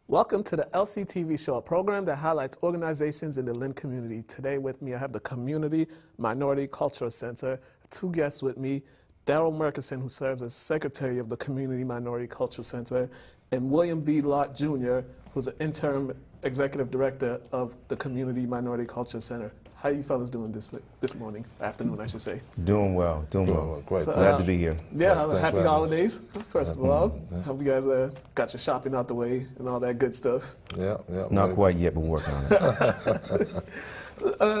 Welcome to the LCTV Show, a program that highlights organizations in the Lynn community. Today with me, I have the Community Minority Cultural Center. Two guests with me, Darrell Murkison, who serves as Secretary of the Community Minority Cultural Center, and William B. Lott Jr., who's an interim Executive Director of the Community Minority Cultural Center. How you fellas doing this morning, afternoon, I should say? Doing well, doing well. Great. So, Glad to be here. Yeah, happy holidays, first of all. Hope you guys got your shopping out the way and all that good stuff. Yeah. Not quite yet, but we're working on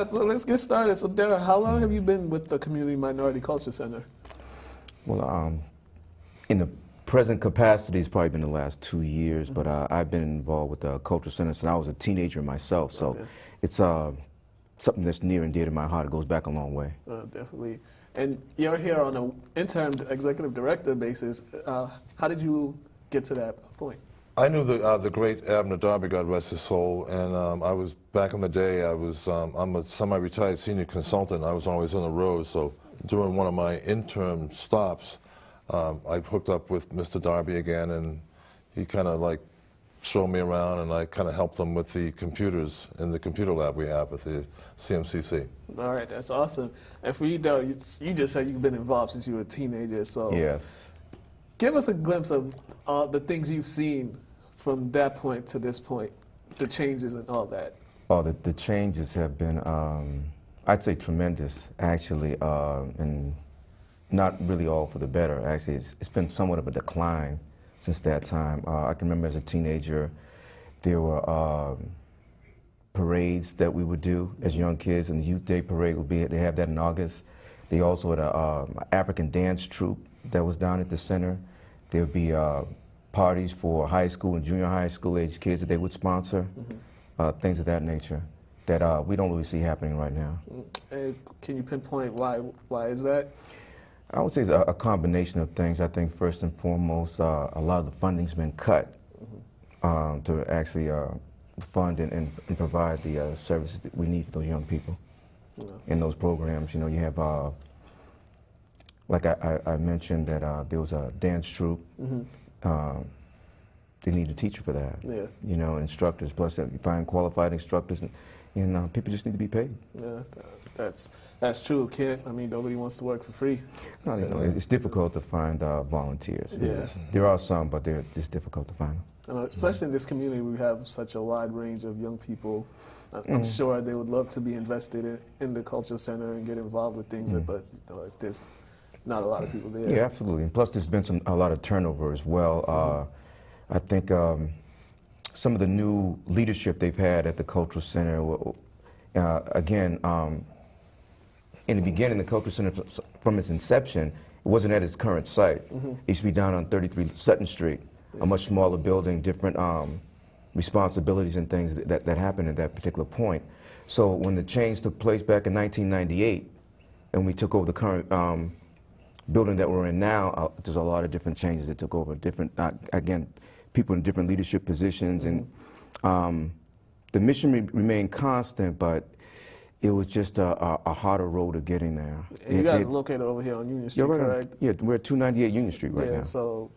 it. So let's get started. So Darrell, how long have you been with the Community Minority Culture Center? Well, in the present capacity, it's probably been the last 2 years, but I've been involved with the Cultural Center since I was a teenager myself, so it's something that's near and dear to my heart. It goes back a long way. Definitely. And you're here on an interim executive director basis. How did you get to that point? I knew the great Abner Darby, God rest his soul, and I was, back in the day, I'm a semi-retired senior consultant. I was always on the road, so during one of my interim stops, I hooked up with Mr. Darby again, and he kind of like showed me around, and I kind of helped them with the computers in the computer lab we have at the CMCC. All right, that's awesome. And for you, Darrell, you just said you've been involved since you were a teenager, so Yes. give us a glimpse of the things you've seen from that point to this point, the changes and all that. Oh, the changes have been, I'd say, tremendous, actually, and not really all for the better. Actually, it's been somewhat of a decline since that time. I can remember as a teenager, there were parades that we would do as young kids, and the Youth Day Parade would be, they have that in August. They also had an African dance troupe that was down at the center. There would be parties for high school and junior high school age kids that they would sponsor, things of that nature that we don't really see happening right now. Can you pinpoint why is that? I would say it's a combination of things. I think first and foremost, a lot of the funding's been cut to actually fund and provide the services that we need for those young people in those programs. You know, you have, like I mentioned, that there was a dance troupe. They need a teacher for that. Yeah. You know, instructors, plus you find qualified instructors, and people just need to be paid. Yeah, that's true, kid. I mean, nobody wants to work for free. No, it's difficult to find volunteers. Yeah. There are some, but it's difficult to find them. Especially in this community, we have such a wide range of young people. I'm sure they would love to be invested in the cultural center and get involved with things, but if there's not a lot of people there. Yeah, absolutely. And plus, there's been a lot of turnover as well. I think some of the new leadership they've had at the cultural center, again, in the beginning, the cultural center, from its inception, it wasn't at its current site. It used to be down on 33 Sutton Street, a much smaller building, different responsibilities and things that happened at that particular point. So when the change took place back in 1998, and we took over the current building that we're in now, there's a lot of different changes that took over, different, again, people in different leadership positions, and the mission remained constant, but it was just a harder road of getting there. And you guys are located over here on Union Street, correct? Yeah, we're at 298 Union Street right now. Yeah, so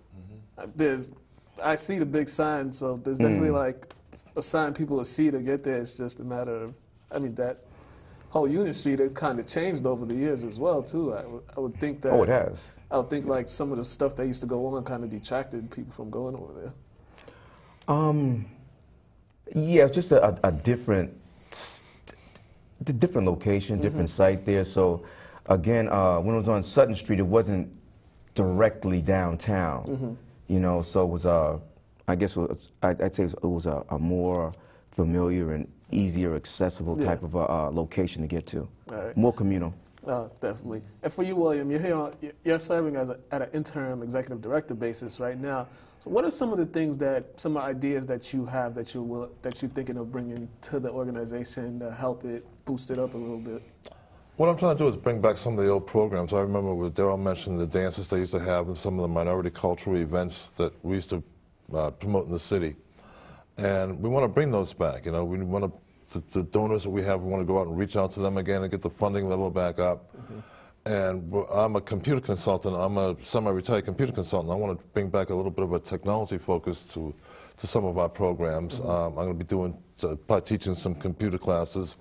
I see the big sign, so there's definitely like a sign people will see to get there. It's just a matter of, I mean, that whole Union Street has kind of changed over the years as well, too. I would think that. Oh, it has. I would think like some of the stuff that used to go on kind of detracted people from going over there. Yeah, it's just a different location, different site there. So again, when it was on Sutton Street, it wasn't directly downtown. You know, so it was I guess I'd say it was a more familiar and easier accessible type of location to get to. Right. More communal. Definitely. And for you, William, you're serving at an interim executive director basis right now. So what are some of the things some ideas that you have that you're thinking of bringing to the organization to help it boost it up a little bit? What I'm trying to do is bring back some of the old programs. I remember what Darrell mentioned, the dances they used to have and some of the minority cultural events that we used to promote in the city. And we want to bring those back. You know, we want to, the donors that we have, we want to go out and reach out to them again and get the funding level back up. and I'm a computer consultant. I'm a semi-retired computer consultant. I want to bring back a little bit of a technology focus to some of our programs. I'm going to be doing, teaching some computer classes,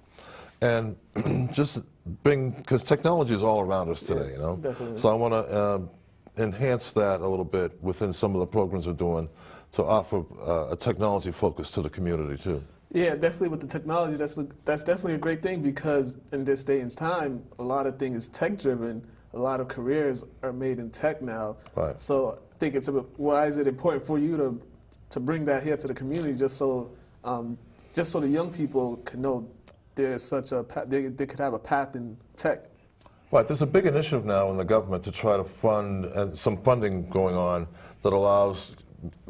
and just because technology is all around us today, you know. Definitely. So I want to enhance that a little bit within some of the programs we're doing to offer a technology focus to the community too. Yeah, definitely with the technology, that's definitely a great thing, because in this day and time, a lot of things is tech-driven. A lot of careers are made in tech now. Right. So I think why is it important for you to bring that here to the community, just so the young people can know there's such a they could have a path in tech. Right. There's a big initiative now in the government to try to fund, and some funding going on that allows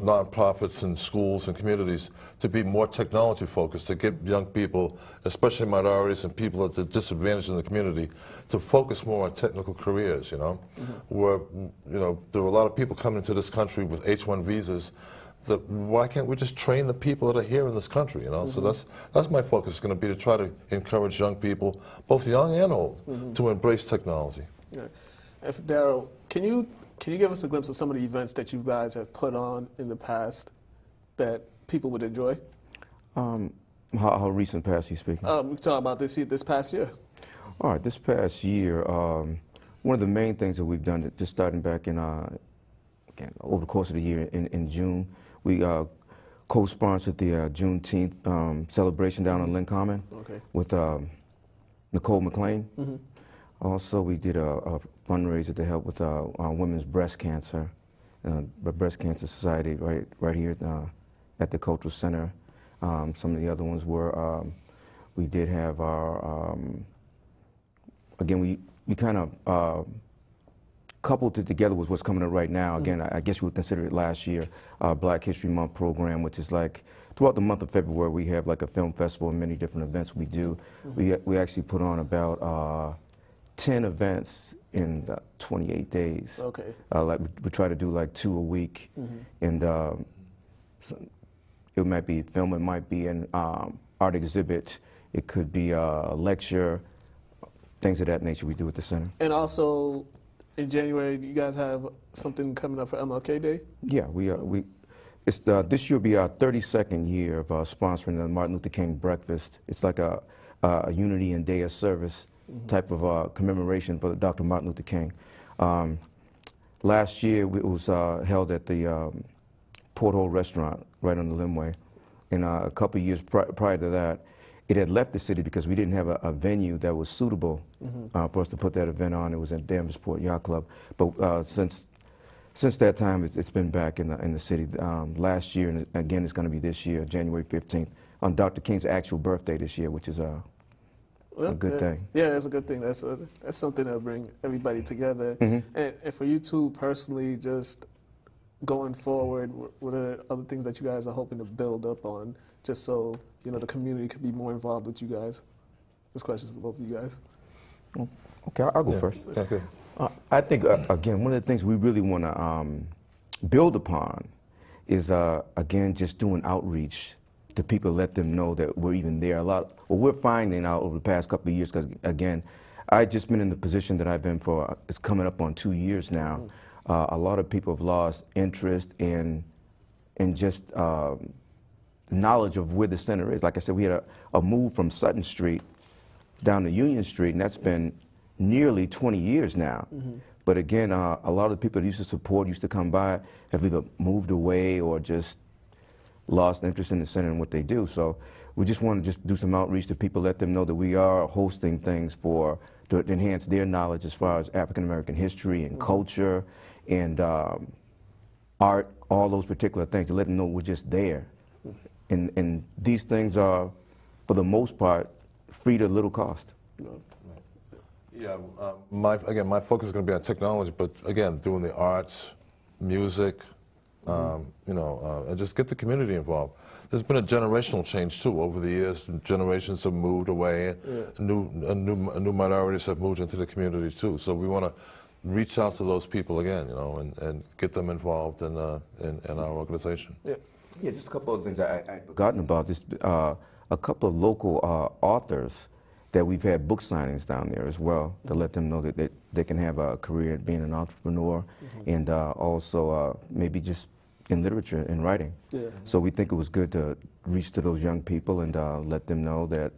nonprofits and schools and communities to be more technology focused, to get young people, especially minorities and people at the disadvantage in the community, to focus more on technical careers, you know. Where, you know, there are a lot of people coming to this country with H-1 visas, that why can't we just train the people that are here in this country, you know? So that's my focus is going to be to try to encourage young people, both young and old, to embrace technology. Yeah. And Darrell, can you give us a glimpse of some of the events that you guys have put on in the past that people would enjoy? How recent past are you speaking? We can talk about this past year. All right, this past year, one of the main things that we've done, just starting back in, again, over the course of the year in June, we co-sponsored the Juneteenth celebration down on Lynn Common with Nicole McLean. Also, we did a fundraiser to help with women's breast cancer, the Breast Cancer Society right here at the Cultural Center. Some of the other ones were, we did have our, again, we kind of coupled it together with what's coming up right now. Again, I guess you would consider it last year, Black History Month program, which is like, throughout the month of February, we have like a film festival and many different events we do. We actually put on about 10 events in 28 days. Okay. Like we try to do like 2 a week, and so it might be film, it might be an art exhibit, it could be a lecture, things of that nature we do at the center. And also, in January, you guys have something coming up for MLK Day? Yeah, it's this year will be our 32nd year of sponsoring the Martin Luther King breakfast. It's like a unity and day of service type of commemoration for Dr. Martin Luther King. Last year it was held at the Porthole Restaurant right on the Limway. And a couple of years prior to that, it had left the city because we didn't have a venue that was suitable for us to put that event on. It was at Danversport Yacht Club. But since that time, it's been back in the city. Last year, and again, it's going to be this year, January 15th, on Dr. King's actual birthday this year, which is a good thing. Yeah, that's a good thing. That's something that'll bring everybody together. And for you two personally, just going forward, what are other things that you guys are hoping to build up on, just so you know the community could be more involved with you guys? This question is for both of you guys. Okay, I'll go first. Okay. I think again, one of the things we really want to build upon is again just doing outreach to people, let them know that we're even there. What we're finding out over the past couple of years, because again, I've just been in the position that I've been for, it's coming up on 2 years now. A lot of people have lost interest in just knowledge of where the center is. Like I said, we had a move from Sutton Street down to Union Street, and that's been nearly 20 years now. But again, a lot of the people that used to support, used to come by, have either moved away or just lost interest in the center and what they do. So we just want to just do some outreach to people, let them know that we are hosting things to enhance their knowledge as far as African American history and culture and art, all those particular things, to let them know we're just there. And these things are, for the most part, free to little cost. Yeah, again, my focus is going to be on technology, but again, doing the arts, music, you know, and just get the community involved. There's been a generational change too over the years. Generations have moved away, and new minorities have moved into the community too. So we want to reach out to those people again, you know, and get them involved in our organization. Yeah, just a couple of things I'd forgotten about. This, a couple of local authors that we've had book signings down there as well, to let them know that they can have a career at being an entrepreneur, and also maybe just in literature and writing. Yeah. So we think it was good to reach to those young people and let them know that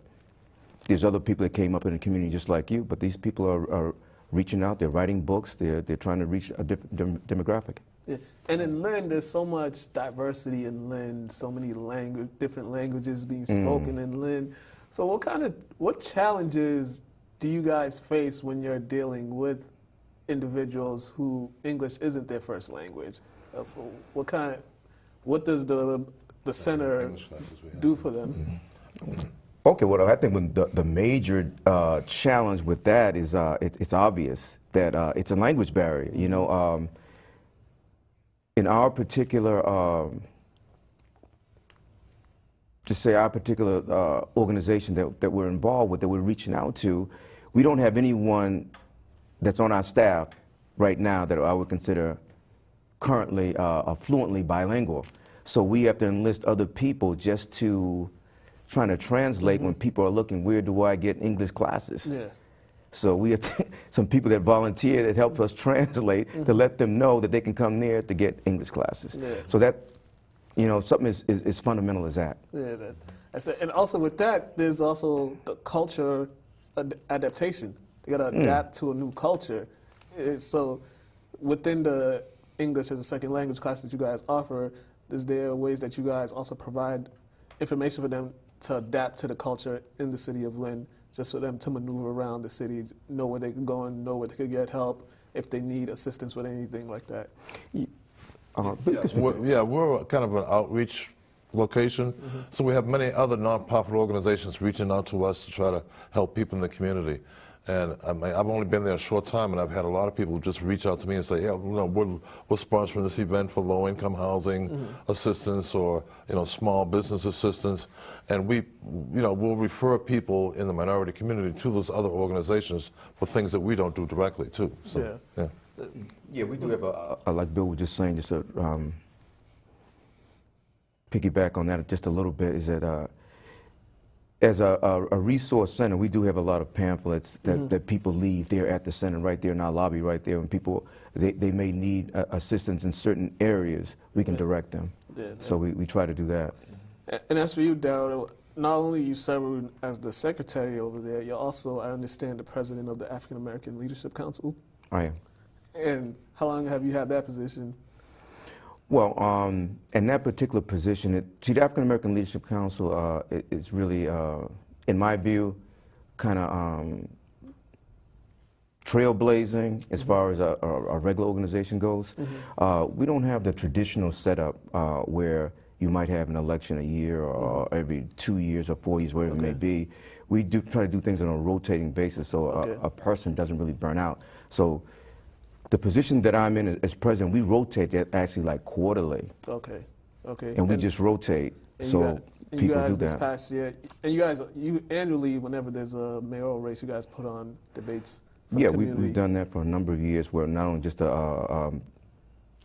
there's other people that came up in the community just like you, but these people are reaching out, they're writing books, they're trying to reach a different demographic. Yeah. And in Lynn, there's so much diversity in Lynn, so many different languages being spoken in Lynn. So what challenges do you guys face when you're dealing with individuals who English isn't their first language? So what does the center do for them? Okay, well, I think when the major challenge with that is it's obvious that it's a language barrier. You know, in our particular, our particular organization that we're involved with, that we're reaching out to, we don't have anyone that's on our staff right now that I would consider currently fluently bilingual. So we have to enlist other people just to trying to translate when people are looking, where do I get English classes? Yeah. So we have some people that volunteer that help us translate to let them know that they can come there to get English classes. Yeah. So that, you know, something as fundamental as that. Yeah, and also with that, there's also the culture adaptation. You got to adapt to a new culture. So within the English as a second language class that you guys offer, is there ways that you guys also provide information for them to adapt to the culture in the city of Lynn, just for them to maneuver around the city, know where they can go and know where they could get help if they need assistance with anything like that? We're kind of an outreach location, so we have many other nonprofit organizations reaching out to us to try to help people in the community. And I've only been there a short time, and I've had a lot of people just reach out to me and say, yeah, you know, we're sponsoring this event for low-income housing assistance, or, you know, small business assistance. And we'll refer people in the minority community to those other organizations for things that we don't do directly, too. So, yeah, we do have like Bill was just saying, just to piggyback on that just a little bit, is that as a resource center, we do have a lot of pamphlets that people leave there at the center, right there in our lobby, right there. When people, they may need assistance in certain areas, we can direct them. So we try to do that. And as for you, Darrell, not only you serve as the secretary over there, you're also, I understand, the president of the African American Leadership Council. I am. And how long have you had that position? Well, in that particular position, the African American Leadership Council is really, in my view, kind of trailblazing as far as our regular organization goes. We don't have the traditional setup where you might have an election a year or every 2 years or 4 years, whatever it may be. We do try to do things on a rotating basis so a person doesn't really burn out. So the position that I'm in as president, we rotate that actually like quarterly. Okay. And we just rotate, so people do that. This past year, and you annually, whenever there's a mayoral race, you guys put on debates for the community. We've done that for a number of years, where not only just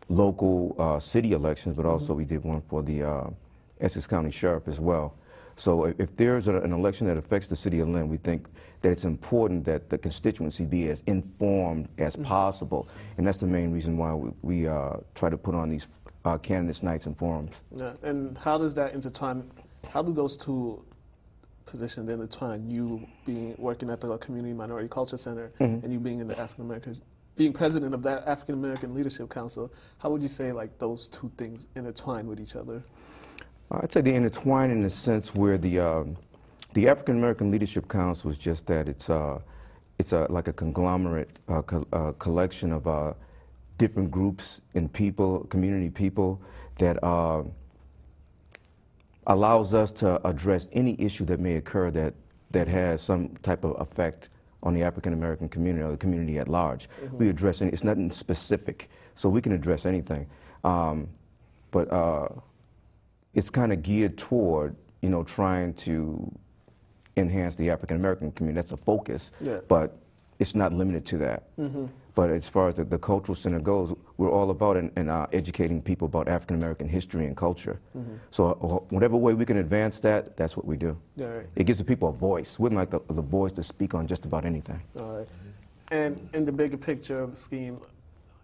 local city elections, but also we did one for the Essex County Sheriff as well. So if there's an election that affects the city of Lynn, we think that it's important that the constituency be as informed as possible. And that's the main reason why we try to put on these candidates' nights and forums. Yeah. And how does that intertwine, how do those two positions intertwine, you working at the Community Minority Culture Center and you being in the being president of that African American Leadership Council? How would you say like those two things intertwine with each other? I'd say they intertwine in the sense where the African American Leadership Council is just that it's like a conglomerate collection of different groups and people, community people, that allows us to address any issue that may occur that has some type of effect on the African American community or the community at large. We address it's nothing specific, so we can address anything, but it's kind of geared toward, you know, trying to enhance the African American community. That's a focus, but it's not limited to that. But as far as the cultural center goes, we're all about educating people about African American history and culture. So whatever way we can advance that, that's what we do. It gives the people a voice. We wouldn't like the voice to speak on just about anything. All right. And in the bigger picture of the scheme,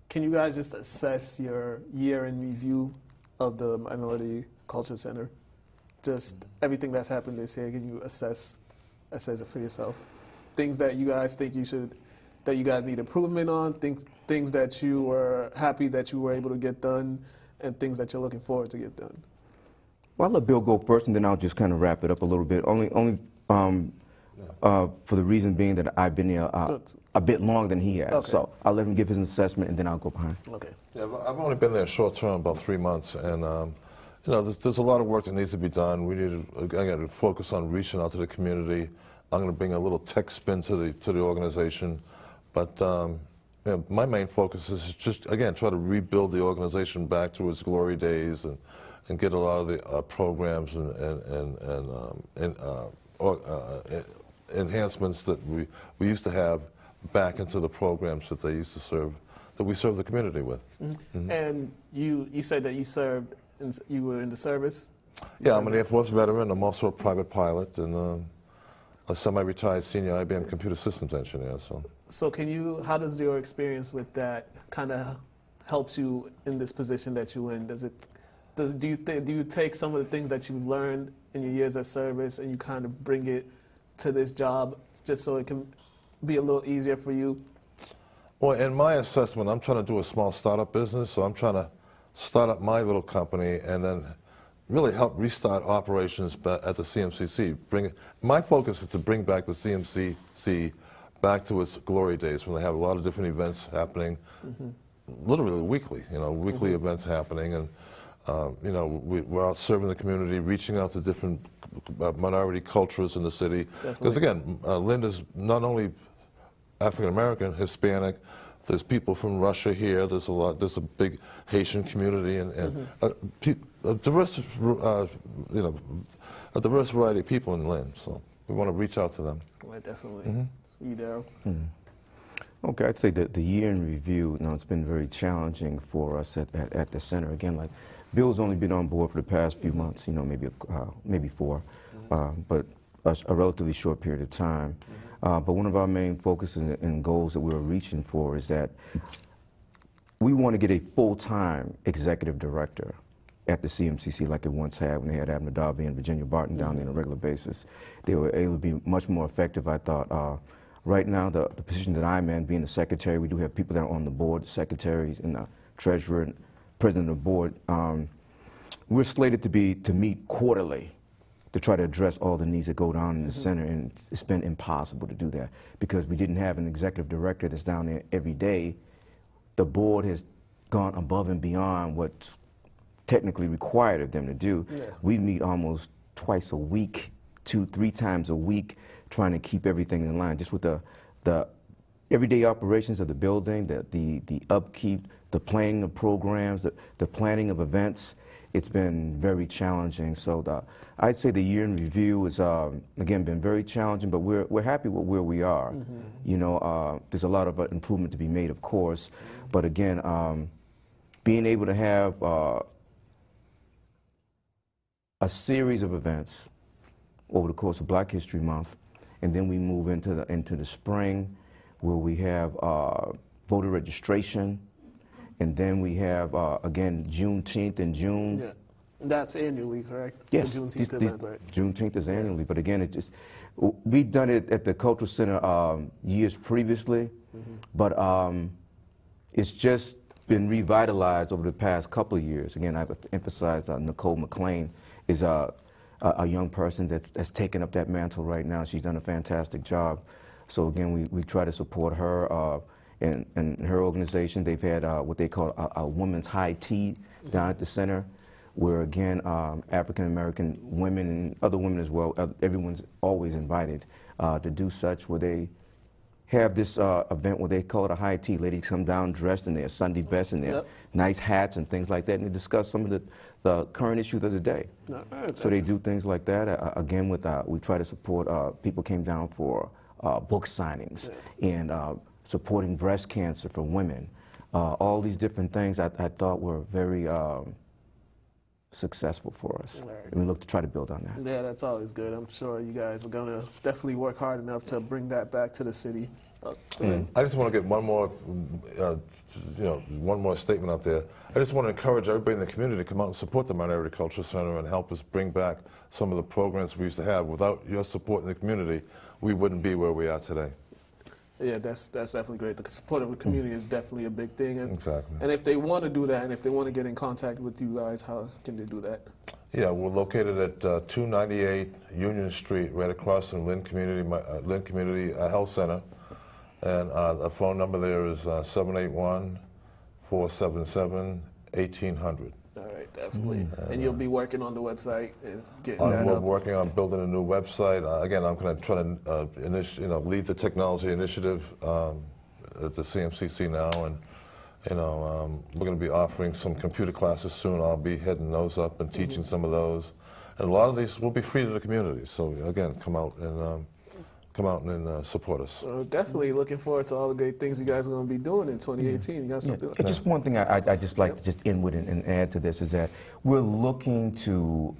can you guys just assess your year in review of the Minority Culture Center? Just everything that's happened this year, can you assess it for yourself? Things that you guys think that you guys need improvement on, things that you were happy that you were able to get done, and things that you're looking forward to get done. Well, I'll let Bill go first, and then I'll just kind of wrap it up a little bit. Only for the reason being that I've been here a bit longer than he has. Okay. So I'll let him give his assessment, and then I'll go behind. Okay. Yeah, I've only been there short term, about 3 months, and you know, there's a lot of work that needs to be done. We need to, again, to focus on reaching out to the community. I'm going to bring a little tech spin to the organization, but you know, my main focus is just, again, try to rebuild the organization back to its glory days and get a lot of the programs and enhancements that we used to have back into the programs that they used to serve, that we serve the community with. Mm-hmm. Mm-hmm. And you said that you were in the service? Yeah, I'm an Air Force veteran. I'm also a private pilot and a semi-retired senior IBM computer systems engineer. So how does your experience with that kind of helps you in this position that you're in? Do you take some of the things that you've learned in your years of service and you kind of bring it to this job just so it can be a little easier for you? Well, in my assessment, I'm trying to do a small startup business, so I'm trying to start up my little company and then really help restart operations at the CMCC. My focus is to bring back the CMCC back to its glory days when they have a lot of different events happening, literally weekly, you know, weekly events happening, and you know, we're out serving the community, reaching out to different minority cultures in the city. Because again, Lynn is not only African American, Hispanic. There's people from Russia here. There's a big Haitian community, and a diverse, you know, a diverse variety of people in Lynn. So we want to reach out to them. Well, definitely. Sweet, Darrell. Okay, I'd say that the year in review, you know, it's been very challenging for us at the center. Again, like Bill's only been on board for the past few months, you know, maybe 4, but a relatively short period of time. But one of our main focuses and goals that we're reaching for is that we want to get a full-time executive director at the CMCC like it once had when they had Abner Darby and Virginia Barton down there on a regular basis. They were able to be much more effective, I thought. Right now, the position that I'm in, being the secretary, we do have people that are on the board, secretaries and the treasurer and president of the board. We're slated to meet quarterly to try to address all the needs that go down in the center, and it's been impossible to do that because we didn't have an executive director that's down there every day. The board has gone above and beyond what's technically required of them to do. Yeah. We meet almost twice a week, 2-3 times a week, trying to keep everything in line, just with the everyday operations of the building, the upkeep, the planning of programs, the planning of events. It's been very challenging. So I'd say the year in review has, again, been very challenging, but we're happy with where we are. You know, there's a lot of improvement to be made, of course, but again, being able to have a series of events over the course of Black History Month, and then we move into the spring where we have voter registration. And then we have, again, Juneteenth in June. Yeah. That's annually, correct? Yes. The Juneteenth event, right? Juneteenth is annually, but again, we've done it at the Cultural Center years previously, but it's just been revitalized over the past couple of years. Again, I've emphasized Nicole McLean is a young person that's taken up that mantle right now. She's done a fantastic job. So again, we try to support her. In her organization, they've had what they call a women's high tea down at the center, where again, African-American women and other women as well, everyone's always invited to do such, where they have this event where they call it a high tea. Ladies come down dressed in their Sunday best and their nice hats and things like that, and they discuss some of the current issues of the day. So they do things like that. Again, we try to support, people came down for book signings and supporting breast cancer for women. All these different things I thought were very successful for us. And we look to try to build on that. Yeah, that's always good. I'm sure you guys are going to definitely work hard enough to bring that back to the city. I just want to get one more, one more statement out there. I just want to encourage everybody in the community to come out and support the Minority Cultural Center and help us bring back some of the programs we used to have. Without your support in the community, we wouldn't be where we are today. Yeah, that's definitely great. The support of the community is definitely a big thing. And, Exactly. And if they want to do that, and if they want to get in contact with you guys, how can they do that? Yeah, we're located at 298 Union Street, right across from Lynn Community Health Center. And the phone number there is 781-477-1800. All right, definitely. And you'll be working on the website and getting that We're up. working on building a new website. Again, I'm going to try to lead the technology initiative at the CMCC now, and we're going to be offering some computer classes soon. I'll be heading those up and teaching some of those, and a lot of these will be free to the community. So again, come out and support us. Definitely looking forward to all the great things you guys are going to be doing in 2018. You got something? Yeah. Just one thing I just like to just end with and add to this is that we're looking to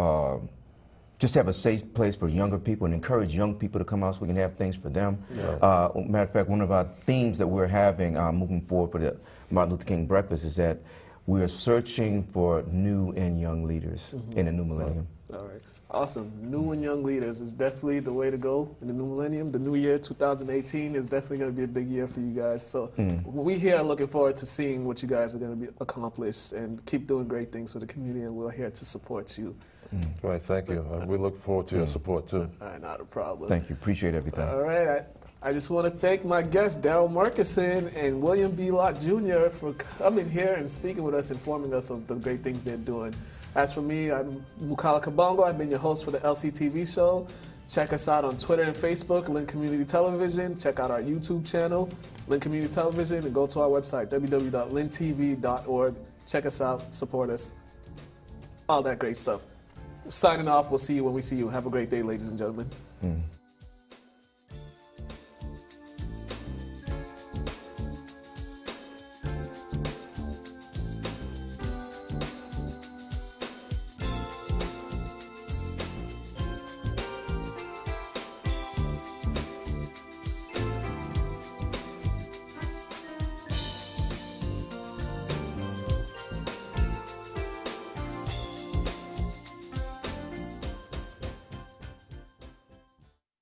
just have a safe place for younger people and encourage young people to come out so we can have things for them. Yeah. Matter of fact, one of our themes that we're having moving forward for the Martin Luther King Breakfast is that we are searching for new and young leaders in the new millennium. All right. Awesome. New and young leaders is definitely the way to go in the new millennium. The new year, 2018, is definitely going to be a big year for you guys. So we here are looking forward to seeing what you guys are going to be accomplished and keep doing great things for the community, and we're here to support you. Right, thank you. We look forward to your support, too. All right, not a problem. Thank you. Appreciate everything. All right. I just want to thank my guests, Darrell Murkison and William B. Lott Jr. for coming here and speaking with us, informing us of the great things they're doing. As for me, I'm Mukala Kabongo. I've been your host for the LCTV Show. Check us out on Twitter and Facebook, Lynn Community Television. Check out our YouTube channel, Lynn Community Television, and go to our website, www.linntv.org. Check us out, support us, all that great stuff. Signing off. We'll see you when we see you. Have a great day, ladies and gentlemen.